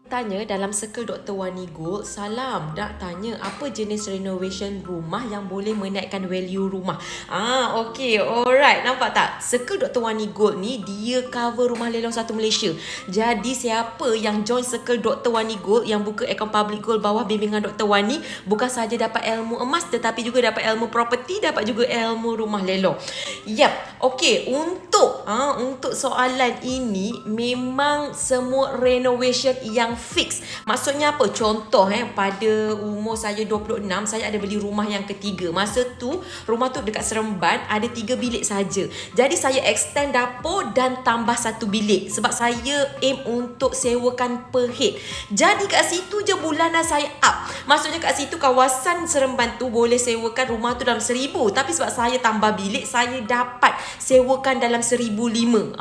Tanya dalam circle Dr. Wani Gold, salam, nak tanya apa jenis renovation rumah yang boleh menaikkan value rumah. Okey, alright, nampak tak? Circle Dr. Wani Gold ni dia cover rumah lelong satu Malaysia. Jadi siapa yang join circle Dr. Wani Gold, yang buka akaun public gold bawah bimbingan Dr. Wani, bukan saja dapat ilmu emas tetapi juga dapat ilmu property, dapat juga ilmu rumah lelong. Yap, okey, untuk soalan ini memang semua renovation yang fix. Maksudnya apa? Contoh pada umur saya 26, saya ada beli rumah yang ketiga. Masa tu rumah tu dekat Seremban, ada 3 bilik saja. Jadi saya extend dapur dan tambah 1 bilik sebab saya aim untuk sewakan per head. Jadi kat situ je bulanan saya up. Maksudnya kat situ kawasan Seremban tu boleh sewakan rumah tu dalam 1,000, tapi sebab saya tambah bilik, saya dapat sewakan dalam 1,005.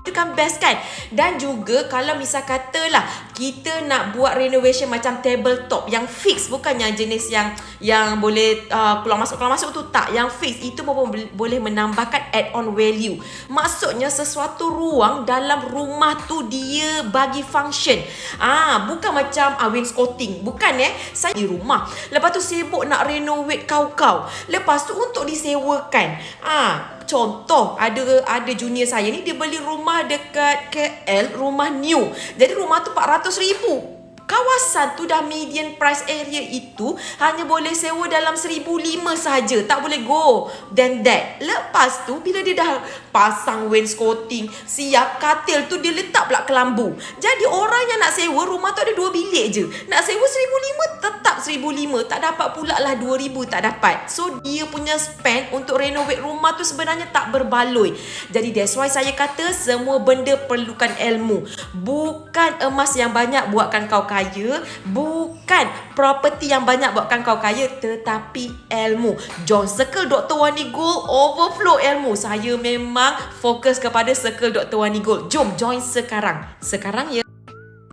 Itu kan best kan? Dan juga kalau misal katalah kita nak buat renovation macam tabletop yang fix, bukan yang jenis yang boleh keluar masuk tu, tak. Yang fix itu pun boleh menambahkan add on value. Maksudnya sesuatu ruang dalam rumah tu dia bagi function. Bukan macam wainscoting. Bukan saya di rumah, lepas tu sibuk nak renovate kau-kau, lepas tu untuk disewakan. Contoh, ada junior saya ni, dia beli rumah dekat KL, rumah new. Jadi rumah tu 400,000. Kawasan tu dah median price area itu hanya boleh sewa dalam 1,005 saja. Tak boleh go than that. Lepas tu bila dia dah pasang wainscoting, siap katil tu, dia letak pula kelambu. Jadi orang yang nak sewa rumah tu ada 2 bilik je. Nak sewa 1,005 tetap 1,005. Tak dapat pula lah 2,000, tak dapat. So dia punya spend untuk renovate rumah tu sebenarnya tak berbaloi. Jadi that's why saya kata semua benda perlukan ilmu. Bukan emas yang banyak buatkan kau kaya, bukan property yang banyak buatkan kau kaya, tetapi ilmu. Join circle Dr. Wani Gold, overflow ilmu. Saya memang fokus kepada circle Dr. Wani Gold. Jom join sekarang ya.